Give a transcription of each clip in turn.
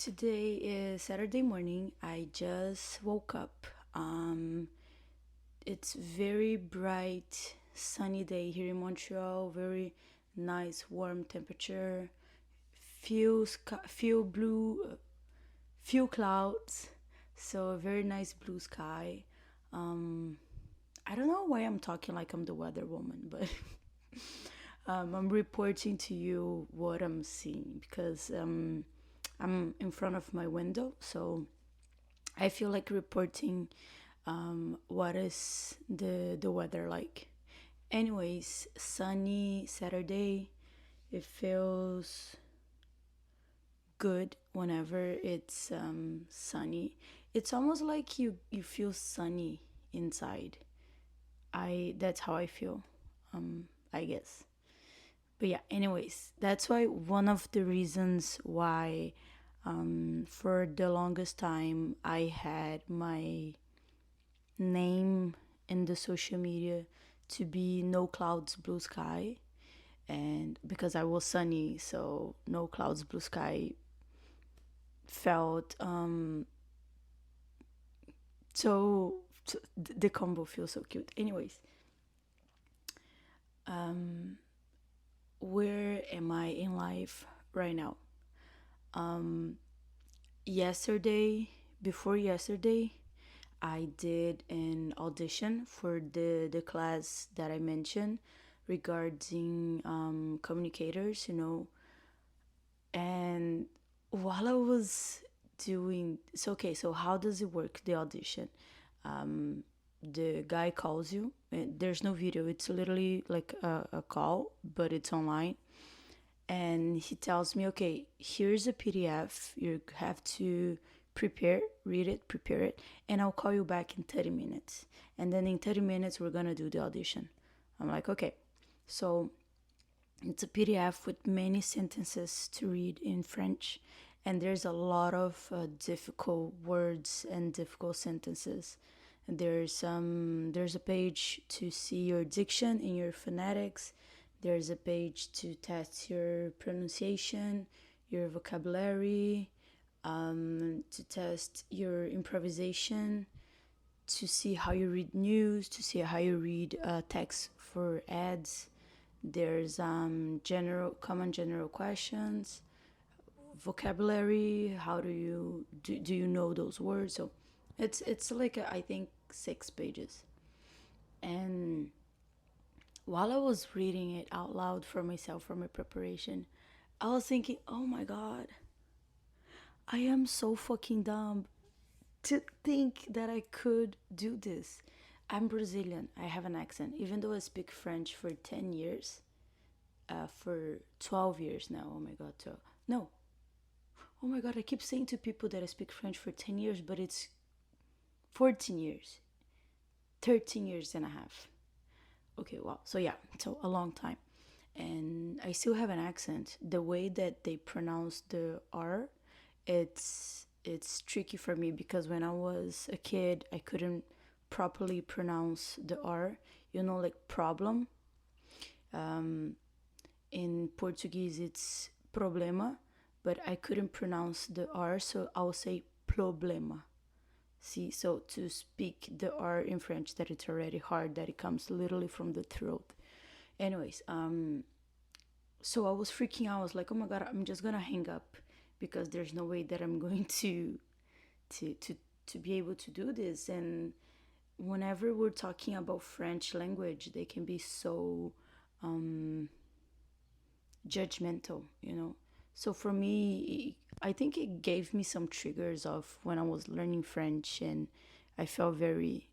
Today is Saturday morning. I just woke up. It's very bright, sunny day here in Montreal. Very nice, warm temperature. Few blue, few clouds. So a very nice blue sky. Um, I don't know why I'm talking like I'm the weather woman, but I'm reporting to you what I'm seeing because I'm in front of my window, so I feel like reporting what is the weather like. Anyways, sunny Saturday. It feels good whenever it's sunny. It's almost like you feel sunny inside. I That's how I feel. I guess. But yeah, anyways, that's why one of the reasons why for the longest time I had my name in the social media to be no clouds blue sky, and because I was sunny, so no clouds blue sky felt so the combo feels so cute. Anyways, where am I in life right now? Yesterday, before yesterday, I did an audition for the class that I mentioned regarding communicators, and while I was doing so, okay, so how does it work, the audition? The guy calls you, and there's no video, it's literally like a call, but it's online, and he tells me, okay, here's a PDF. You have to read it, prepare it, and I'll call you back in 30 minutes. And then in 30 minutes, we're gonna do the audition. I'm like, okay. So it's a PDF with many sentences to read in French, and there's a lot of difficult words and difficult sentences. There's a page to see your diction and your phonetics. There's a page to test your pronunciation, your vocabulary, to test your improvisation, to see how you read news, to see how you read text for ads. There's general questions, vocabulary. How do you know those words? So it's like I think 6 pages. And while I was reading it out loud for myself for my preparation, I was thinking, oh my god, I am so fucking dumb to think that I could do this. I'm Brazilian. I have an accent. Even though I speak French for 10 years, for 12 years now. Oh my god, 12. No. Oh my god, I keep saying to people that I speak French for 10 years, but it's 14 years, 13 years and a half. Okay, well, so yeah, so a long time. And I still have an accent. The way that they pronounce the R, it's tricky for me because when I was a kid, I couldn't properly pronounce the R. Like problem. In Portuguese, it's problema, but I couldn't pronounce the R, so I'll say problema. See, so to speak the R in French, that it's already hard, that it comes literally from the throat. Anyways, so I was freaking out. I was like, oh my god, I'm just gonna hang up because there's no way that I'm going to to to be able to do this. And whenever we're talking about French language, they can be so judgmental. So for me, I think it gave me some triggers of when I was learning French, and I felt very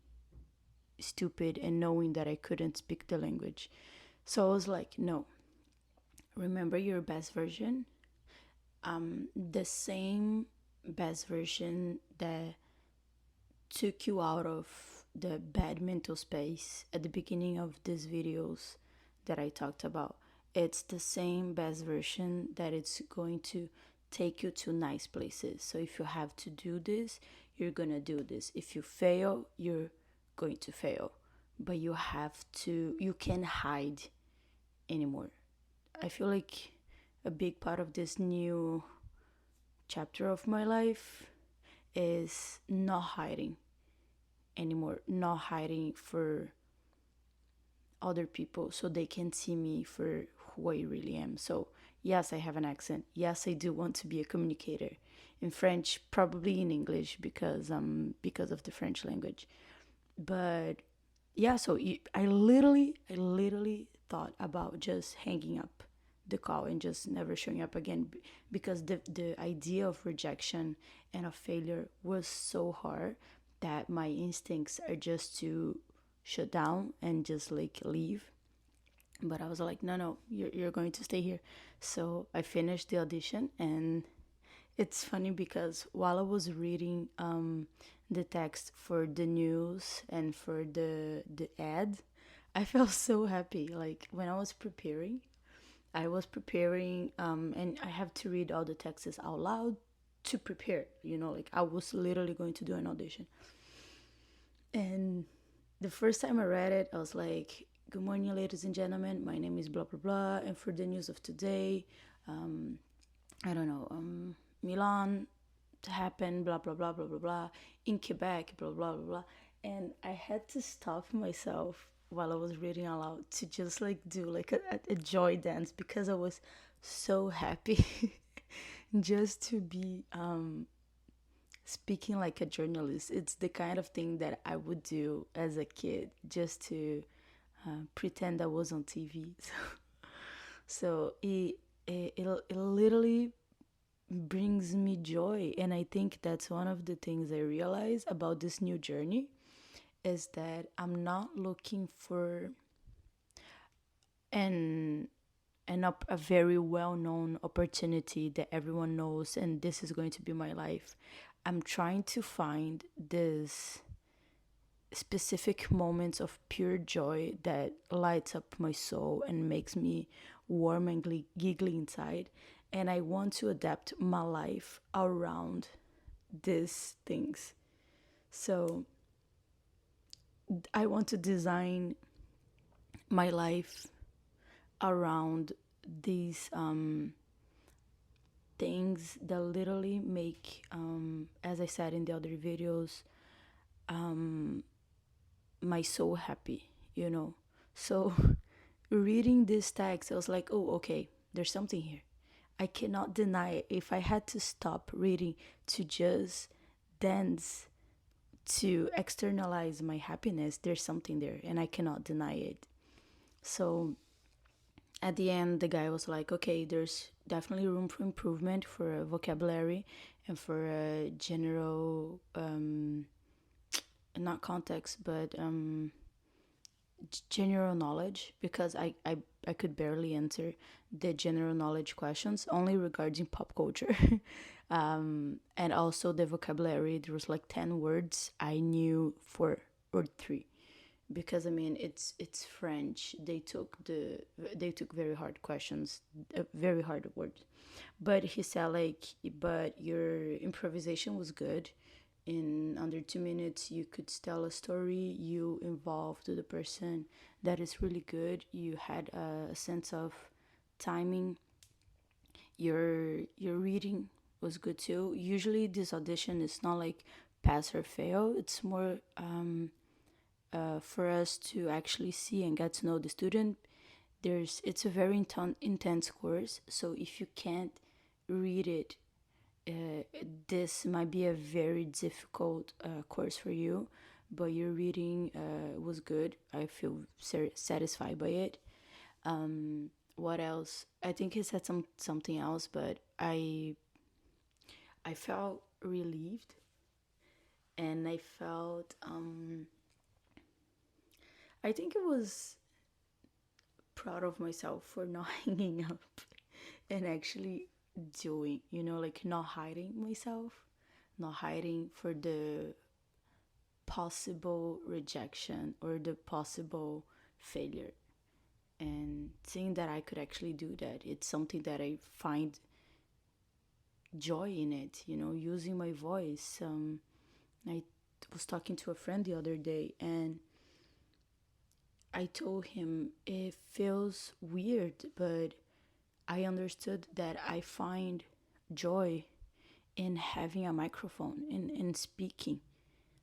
stupid and knowing that I couldn't speak the language. So I was like, no, remember your best version. The same best version that took you out of the bad mental space at the beginning of these videos that I talked about. It's the same best version that it's going to take you to nice places. So if you have to do this, you're gonna do this. If you fail, you're going to fail. But you can't hide anymore. I feel like a big part of this new chapter of my life is not hiding anymore, not hiding for other people so they can see me for who I really am. So, yes, I have an accent. Yes, I do want to be a communicator in French, probably in English because of the French language. But yeah, so I literally thought about just hanging up the call and just never showing up again because the idea of rejection and of failure was so hard that my instincts are just to shut down and just like leave. But I was like, no, no, you're going to stay here. So I finished the audition, and it's funny because while I was reading the text for the news and for the ad, I felt so happy. Like when I was preparing, and I have to read all the texts out loud to prepare. Like I was literally going to do an audition. And the first time I read it, I was like, "Good morning, ladies and gentlemen. My name is blah blah blah, and for the news of today, I don't know, Milan to happen, blah blah blah blah blah blah, in Quebec, blah blah blah blah." And I had to stop myself while I was reading aloud to just like do like a joy dance because I was so happy just to be speaking like a journalist. It's the kind of thing that I would do as a kid just to pretend I was on TV. So it literally brings me joy, and I think that's one of the things I realize about this new journey is that I'm not looking for an a very well-known opportunity that everyone knows and this is going to be my life. I'm trying to find this specific moments of pure joy that lights up my soul and makes me warm and giggly inside, and I want to adapt my life around these things. So I want to design my life around these things that literally make, as I said in the other videos, my soul happy. So reading this text, I was like, oh, okay, there's something here. I cannot deny it. If I had to stop reading to just dance, to externalize my happiness, there's something there, and I cannot deny it. So at the end, the guy was like, okay, there's definitely room for improvement for vocabulary and for general, not context, but general knowledge, because I could barely answer the general knowledge questions only regarding pop culture. And also the vocabulary, there was like 10 words I knew, 4 or 3, because I mean it's French. They took very hard questions, very hard words. But he said like, but your improvisation was good. In under 2 minutes, you could tell a story. You involved the person. That is really good. You had a sense of timing. Your reading was good too. Usually, this audition is not like pass or fail. It's more for us to actually see and get to know the student. It's a very intense course, so if you can't read it, this might be a very difficult course for you. But your reading was good. I feel satisfied by it. What else? I think he said something else, but I felt relieved, and I felt I think it was proud of myself for not hanging up and actually doing, like not hiding myself, not hiding for the possible rejection or the possible failure, and seeing that I could actually do that. It's something that I find joy in it, using my voice. I was talking to a friend the other day, and I told him it feels weird, but I understood that I find joy in having a microphone in speaking.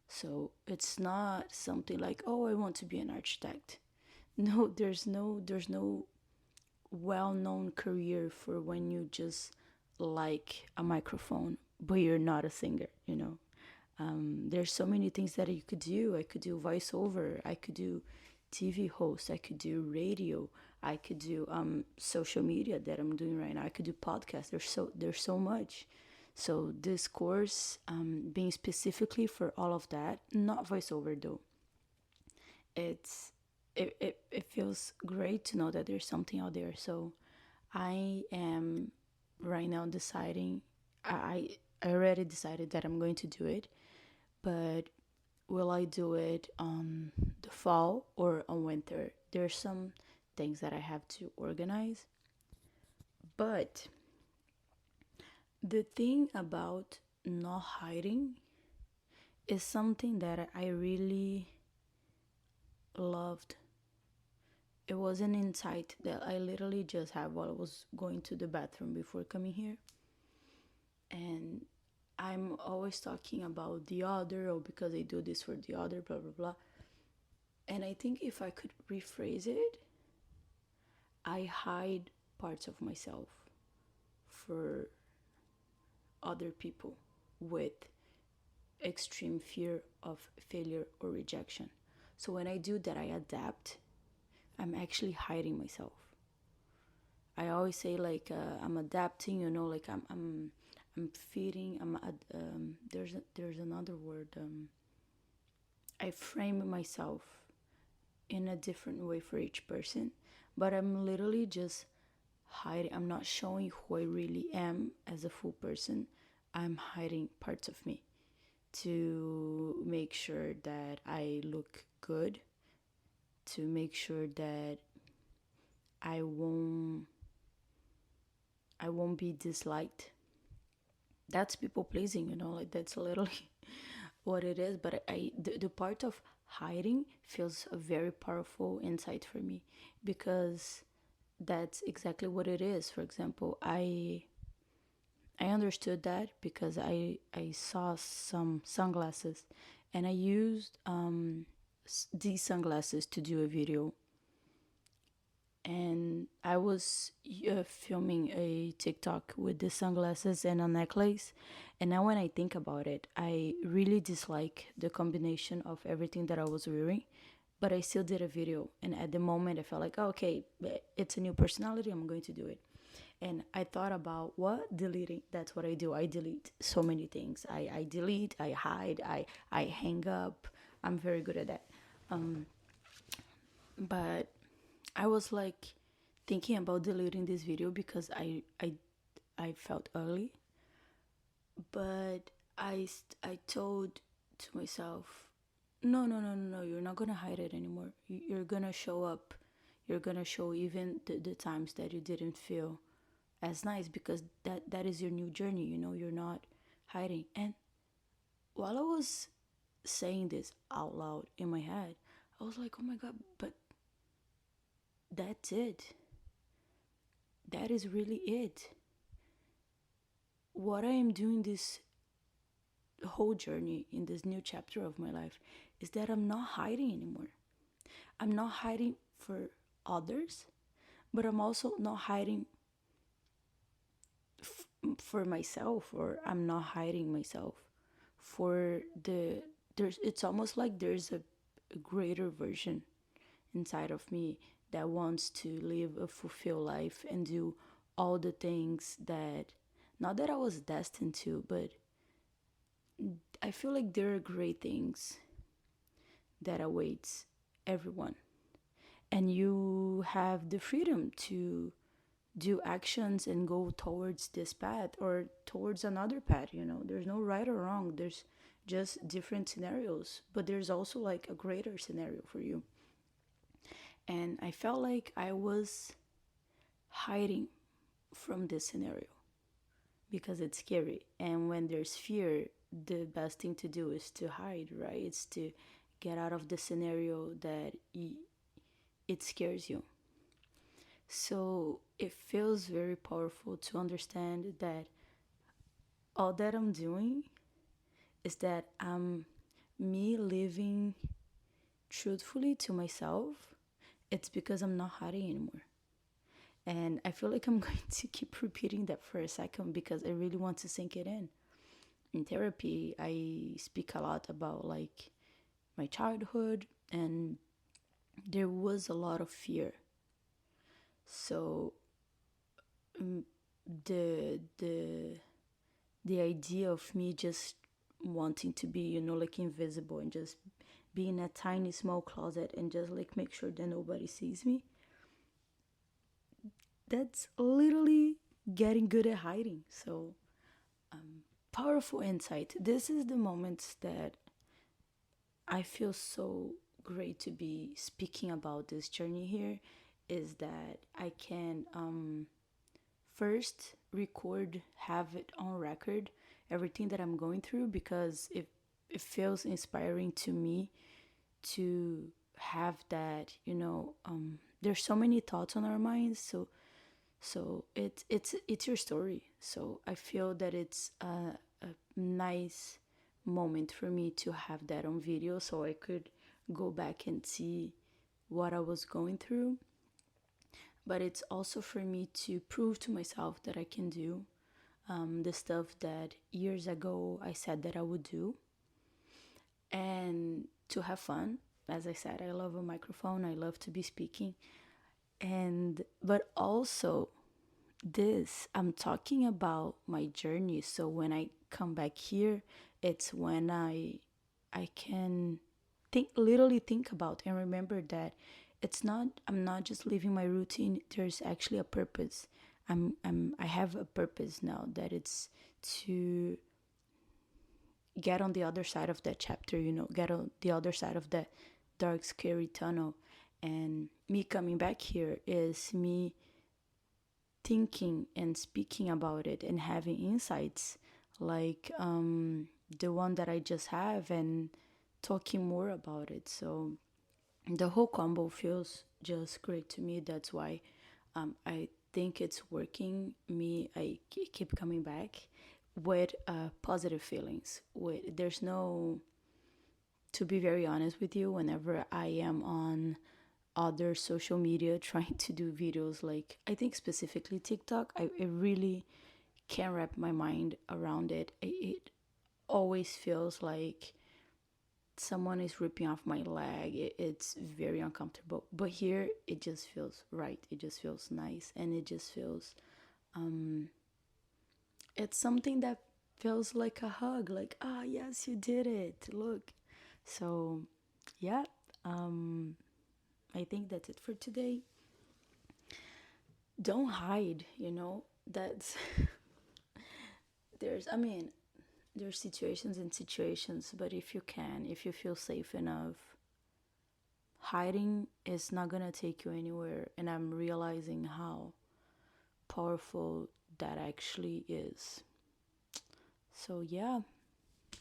So it's not something like, oh, I want to be an architect. No, there's no well-known career for when you just like a microphone but you're not a singer, you know. There's so many things that you could do. I could do voiceover, I could do TV host, I could do radio, I could do social media that I'm doing right now, I could do podcasts. There's so much. So this course, being specifically for all of that, not voiceover though, it's it feels great to know that there's something out there. So I am right now deciding. I already decided that I'm going to do it, but will I do it on the fall or on winter? There's some things that I have to organize. But the thing about not hiding is something that I really loved. It was an insight that I literally just had while I was going to the bathroom before coming here. And I'm always talking about the other, or because I do this for the other, blah, blah, blah. And I think if I could rephrase it, I hide parts of myself for other people with extreme fear of failure or rejection. So when I do that, I adapt. I'm actually hiding myself. I always say like I'm adapting, you know, like I'm feeding. There's another word. I frame myself in a different way for each person, but I'm literally just hiding. I'm not showing who I really am as a full person. I'm hiding parts of me to make sure that I look good, to make sure that I won't I won't be disliked. That's people pleasing, you know, like that's literally what it is. But the part of hiding feels a very powerful insight for me, because that's exactly what it is. For example, I understood that because I saw some sunglasses, and I used these sunglasses to do a video. And I was filming a TikTok with the sunglasses and a necklace. And now when I think about it, I really dislike the combination of everything that I was wearing. But I still did a video. And at the moment, I felt like, oh, okay, it's a new personality. I'm going to do it. And I thought about what deleting. That's what I do. I delete so many things. I delete, I hide, I hang up. I'm very good at that. But I was like thinking about deleting this video because I felt ugly. But I told to myself, no, no, no, no, no, you're not gonna hide it anymore. You're gonna show up. You're gonna show even the times that you didn't feel as nice, because that is your new journey. You know, you're not hiding. And while I was saying this out loud in my head, I was like, oh my god, but that's it. That is really it. What I am doing this whole journey in this new chapter of my life is that I'm not hiding anymore. I'm not hiding for others, but I'm also not hiding for myself, or I'm not hiding myself for there's it's almost like there's a greater version inside of me that wants to live a fulfilled life and do all the things that, not that I was destined to, but I feel like there are great things that awaits everyone. And you have the freedom to do actions and go towards this path or towards another path, you know. There's no right or wrong. There's just different scenarios, but there's also like a greater scenario for you. And I felt like I was hiding from this scenario because it's scary. And when there's fear, the best thing to do is to hide, right? It's to get out of the scenario that it scares you. So it feels very powerful to understand that all that I'm doing is that I'm me living truthfully to myself. It's because I'm not hiding anymore. And I feel like I'm going to keep repeating that for a second because I really want to sink it in. In therapy, I speak a lot about like my childhood, and there was a lot of fear. So the the idea of me just wanting to be, like invisible and just be in a tiny small closet and just like make sure that nobody sees me, that's literally getting good at hiding. So powerful insight. This is the moments that I feel so great to be speaking about this journey here, is that I can first record, have it on record, everything that I'm going through, because it feels inspiring to me to have that, there's so many thoughts on our minds, so it's your story. So I feel that it's a nice moment for me to have that on video so I could go back and see what I was going through. But it's also for me to prove to myself that I can do the stuff that years ago I said that I would do, and to have fun. As I said, I love a microphone, I love to be speaking. And but also, this I'm talking about my journey, so when I come back here, it's when I can literally think about and remember that I'm not just living my routine. There's actually a purpose. I have a purpose now, that it's to get on the other side of that chapter, get on the other side of that dark scary tunnel. And me coming back here is me thinking and speaking about it and having insights like the one that I just have, and talking more about it. So the whole combo feels just great to me. That's why I think it's working. I keep coming back with positive feelings. There's no, to be very honest with you, whenever I am on other social media trying to do videos, like I think specifically TikTok, I really can't wrap my mind around it. It always feels like someone is ripping off my leg. It's very uncomfortable. But here, it just feels right. It just feels nice, and it just feels it's something that feels like a hug. Like, ah, yes, you did it. Look. So, yeah. I think that's it for today. Don't hide. That's there's. I mean, there's situations and situations, but if you feel safe enough, hiding is not gonna take you anywhere. And I'm realizing how powerful that actually is. So, yeah,